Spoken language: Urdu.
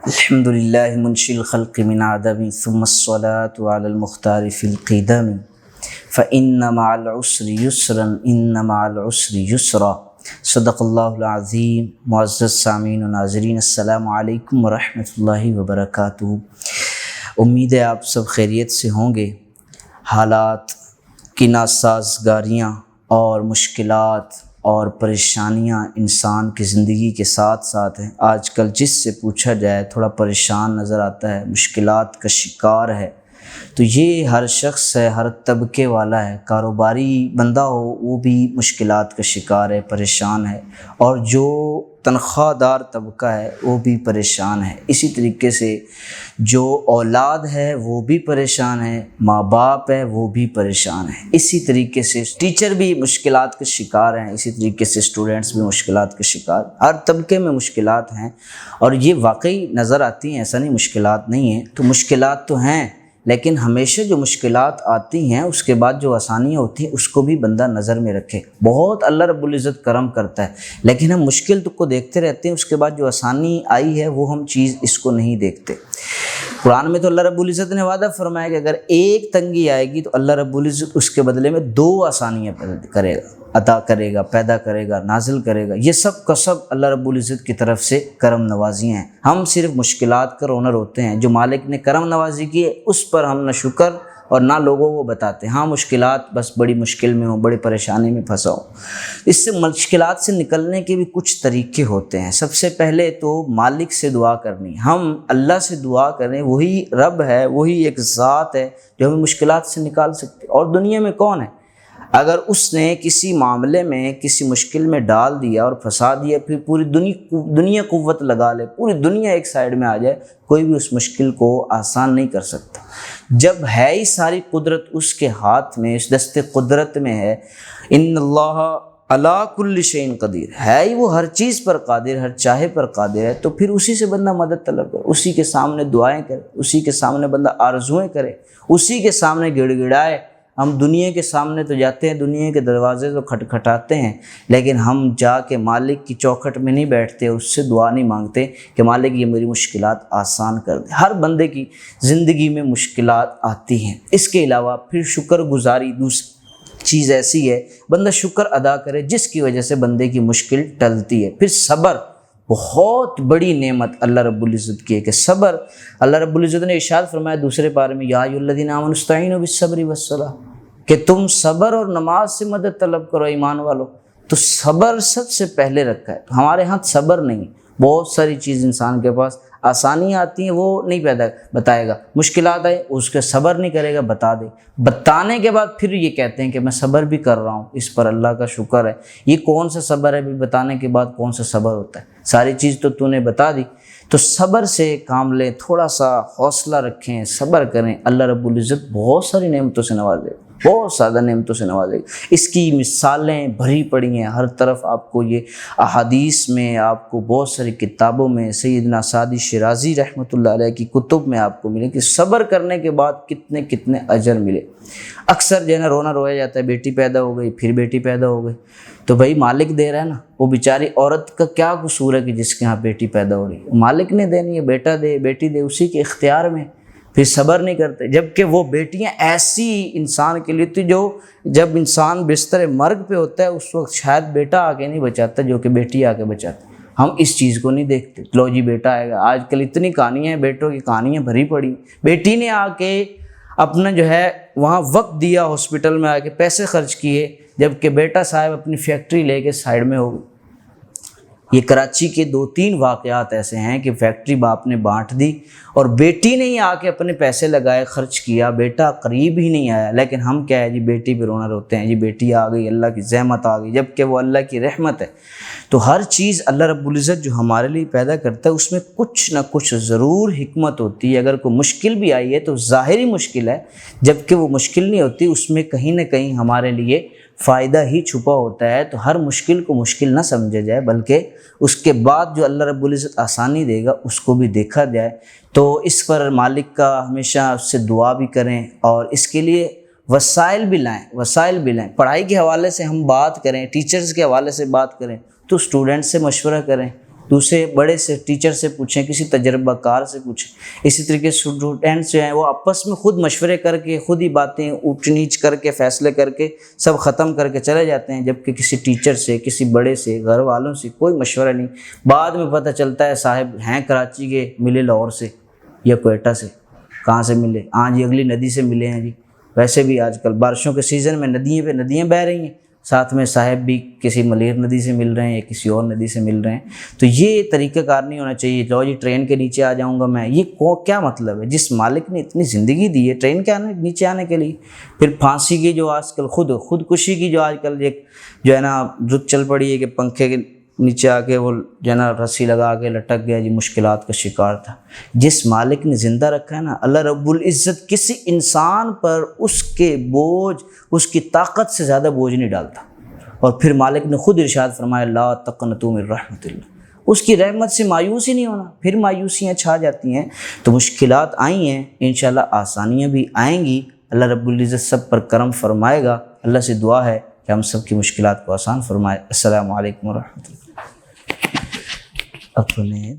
الحمد لله منشي الخلق من عدم ثم الصلاة على المختار في القدم فإن مع العسر يسرا إن مع العسر يسرا صدق اللہ العظیم۔ معزز سامعین و ناظرین، السلام علیکم ورحمۃ اللہ وبرکاتہ۔ امید ہے آپ سب خیریت سے ہوں گے۔ حالات کی ناسازگاریاں اور مشکلات اور پریشانیاں انسان کی زندگی کے ساتھ ساتھ ہیں۔ آج کل جس سے پوچھا جائے تھوڑا پریشان نظر آتا ہے، مشکلات کا شکار ہے۔ تو یہ ہر شخص ہے، ہر طبقے والا ہے، کاروباری بندہ ہو وہ بھی مشکلات کا شکار ہے، پریشان ہے، اور جو تنخواہ دار طبقہ ہے وہ بھی پریشان ہے۔ اسی طریقے سے جو اولاد ہے وہ بھی پریشان ہے، ماں باپ ہے وہ بھی پریشان ہے۔ اسی طریقے سے ٹیچر بھی مشکلات کے شکار ہیں، اسی طریقے سے اسٹوڈنٹس بھی مشکلات کے شکار۔ ہر طبقے میں مشکلات ہیں اور یہ واقعی نظر آتی ہیں، ایسا نہیں مشکلات نہیں ہیں۔ تو مشکلات تو ہیں، لیکن ہمیشہ جو مشکلات آتی ہیں اس کے بعد جو آسانیاں ہوتی ہیں اس کو بھی بندہ نظر میں رکھے۔ بہت اللہ رب العزت کرم کرتا ہے، لیکن ہم مشکل کو دیکھتے رہتے ہیں، اس کے بعد جو آسانی آئی ہے وہ ہم چیز اس کو نہیں دیکھتے۔ قرآن میں تو اللہ رب العزت نے وعدہ فرمایا کہ اگر ایک تنگی آئے گی تو اللہ رب العزت اس کے بدلے میں 2 آسانیاں کرے گا، عطا کرے گا، پیدا کرے گا، نازل کرے گا۔ یہ سب کا سب اللہ رب العزت کی طرف سے کرم نوازیاں ہیں۔ ہم صرف مشکلات کا رونر ہوتے ہیں، جو مالک نے کرم نوازی کی ہے اس پر ہم نہ شکر اور نہ لوگوں کو بتاتے ہیں۔ ہاں مشکلات، بس بڑی مشکل میں ہوں، بڑی پریشانی میں پھنسا ہوں۔ اس سے مشکلات سے نکلنے کے بھی کچھ طریقے ہوتے ہیں۔ سب سے پہلے تو مالک سے دعا کرنی، ہم اللہ سے دعا کریں، وہی رب ہے، وہی ایک ذات ہے جو ہمیں مشکلات سے نکال سکتے۔ اور دنیا میں کون ہے؟ اگر اس نے کسی معاملے میں کسی مشکل میں ڈال دیا اور پھنسا دیا، پھر پوری دنیا قوت لگا لے، پوری دنیا ایک سائیڈ میں آ جائے، کوئی بھی اس مشکل کو آسان نہیں کر سکتا۔ جب ہے ہی ساری قدرت اس کے ہاتھ میں، اس دست قدرت میں ہے، ان اللہ علی کل شیء قدیر، ہے ہی وہ ہر چیز پر قادر، ہر چاہے پر قادر ہے، تو پھر اسی سے بندہ مدد طلب کرے، اسی کے سامنے دعائیں کرے، اسی کے سامنے بندہ آرزوئیں کرے، اسی کے سامنے گڑ گڑائے۔ ہم دنیا کے سامنے تو جاتے ہیں، دنیا کے دروازے تو کھٹکھٹاتے ہیں، لیکن ہم جا کے مالک کی چوکھٹ میں نہیں بیٹھتے، اس سے دعا نہیں مانگتے کہ مالک یہ میری مشکلات آسان کر دے۔ ہر بندے کی زندگی میں مشکلات آتی ہیں۔ اس کے علاوہ پھر شکر گزاری دوسری چیز ایسی ہے، بندہ شکر ادا کرے جس کی وجہ سے بندے کی مشکل ٹلتی ہے۔ پھر صبر بہت بڑی نعمت اللہ رب العزت کی ہے کہ صبر، اللہ رب العزت نے ارشاد فرمایا دوسرے پارے میں، یا ایھا الذین آمنوا استعینوا بالصبر والصلاۃ، کہ تم صبر اور نماز سے مدد طلب کرو ایمان والو۔ تو صبر سب سے پہلے رکھا ہے۔ ہمارے ہاں صبر نہیں، بہت ساری چیز انسان کے پاس، آسانیاں آتی ہیں وہ نہیں بتائے گا، مشکلات آئے اس کے صبر نہیں کرے گا، بتا دے، بتانے کے بعد پھر یہ کہتے ہیں کہ میں صبر بھی کر رہا ہوں، اس پر اللہ کا شکر ہے۔ یہ کون سا صبر ہے بھی؟ بتانے کے بعد کون سا صبر ہوتا ہے؟ ساری چیز تو نے بتا دی۔ تو صبر سے کام لیں، تھوڑا سا حوصلہ رکھیں، صبر کریں، اللہ رب العزت بہت ساری نعمتوں سے نوازے گا، بہت زیادہ نعمتوں سے نوازے گا۔ اس کی مثالیں بھری پڑی ہیں، ہر طرف آپ کو یہ احادیث میں، آپ کو بہت ساری کتابوں میں، سیدنا سعدی شیرازی رحمۃ اللہ علیہ کی کتب میں آپ کو ملے کہ صبر کرنے کے بعد کتنے اجر ملے۔ اکثر جو ہے نا رونا رویا جاتا ہے، بیٹی پیدا ہو گئی، پھر بیٹی پیدا ہو گئی، تو بھائی مالک دے رہا ہے نا، وہ بیچاری عورت کا کیا قصور ہے کہ جس کے ہاں بیٹی پیدا ہو رہی ہے؟ مالک نے دینی ہے، بیٹا دے بیٹی دے، اسی کے اختیار میں۔ پھر صبر نہیں کرتے، جبکہ وہ بیٹیاں ایسی انسان کے لیے تھی جو جب انسان بستر مرگ پہ ہوتا ہے اس وقت شاید بیٹا آ کے نہیں بچاتا جو کہ بیٹی آ کے بچاتی۔ ہم اس چیز کو نہیں دیکھتے، لو جی بیٹا آئے گا۔ آج کل اتنی کہانیاں ہیں، بیٹوں کی کہانیاں بھری پڑی۔ بیٹی نے آ کے اپنا جو ہے وہاں وقت دیا، ہاسپٹل میں آ کے پیسے خرچ کیے، جبکہ بیٹا صاحب اپنی فیکٹری لے کے سائیڈ میں ہو گئی۔ یہ کراچی کے 2-3 واقعات ایسے ہیں کہ فیکٹری باپ نے بانٹ دی اور بیٹی نے ہی آ کے اپنے پیسے لگائے، خرچ کیا، بیٹا قریب ہی نہیں آیا۔ لیکن ہم کیا ہے جی، بیٹی پہ رونا روتے ہیں، جی بیٹی آ گئی، اللہ کی زحمت آ گئی، جبکہ وہ اللہ کی رحمت ہے۔ تو ہر چیز اللہ رب العزت جو ہمارے لیے پیدا کرتا ہے اس میں کچھ نہ کچھ ضرور حکمت ہوتی ہے۔ اگر کوئی مشکل بھی آئی ہے تو ظاہری مشکل ہے، جبکہ وہ مشکل نہیں ہوتی، اس میں کہیں نہ کہیں ہمارے لیے فائدہ ہی چھپا ہوتا ہے۔ تو ہر مشکل کو مشکل نہ سمجھا جائے، بلکہ اس کے بعد جو اللہ رب العزت آسانی دے گا اس کو بھی دیکھا جائے۔ تو اس پر مالک کا ہمیشہ اس سے دعا بھی کریں اور اس کے لیے وسائل بھی لائیں۔ پڑھائی کے حوالے سے ہم بات کریں، ٹیچرز کے حوالے سے بات کریں تو اسٹوڈنٹ سے مشورہ کریں، دوسرے بڑے سے ٹیچر سے پوچھیں، کسی تجربہ کار سے پوچھیں۔ اسی طریقے سے اسٹوڈنٹس جو ہیں وہ آپس میں خود مشورے کر کے، خود ہی باتیں اونچ نیچ کر کے، فیصلے کر کے سب ختم کر کے چلے جاتے ہیں، جبکہ کسی ٹیچر سے، کسی بڑے سے، گھر والوں سے کوئی مشورہ نہیں۔ بعد میں پتہ چلتا ہے صاحب ہیں کراچی کے، ملے لاہور سے یا کوئٹہ سے۔ کہاں سے ملے؟ ہاں جی اگلی ندی سے ملے ہیں جی۔ ویسے بھی آج کل بارشوں کے سیزن میں ندیوں پہ ندیاں بہہ رہی ہیں، ساتھ میں صاحب بھی کسی ملیر ندی سے مل رہے ہیں یا کسی اور ندی سے مل رہے ہیں۔ تو یہ طریقہ کار نہیں ہونا چاہیے، لو جی ٹرین کے نیچے آ جاؤں گا میں، یہ کیا مطلب ہے؟ جس مالک نے اتنی زندگی دی ہے ٹرین کے نیچے آنے کے لیے، پھر پھانسی کی جو آج کل خودکشی کی جو آج کل ایک جو ہے نا رت چل پڑی ہے کہ پنکھے کے نیچے آ کے وہ جو ہے نا رسی لگا کے لٹک گیا جی، مشکلات کا شکار تھا۔ جس مالک نے زندہ رکھا ہے نا، اللہ رب العزت کسی انسان پر اس کے بوجھ، اس کی طاقت سے زیادہ بوجھ نہیں ڈالتا۔ اور پھر مالک نے خود ارشاد فرمایا لا تقنطوا من رحمت اللہ، اس کی رحمت سے مایوس ہی نہیں ہونا۔ پھر مایوسیاں چھا جاتی ہیں۔ تو مشکلات آئی ہیں، انشاءاللہ آسانیاں بھی آئیں گی، اللہ رب العزت سب پر کرم فرمائے گا۔ اللہ سے دعا ہے کہ ہم سب کی مشکلات کو آسان فرمائے۔ السلام علیکم ورحمۃ اللہ۔ اپنے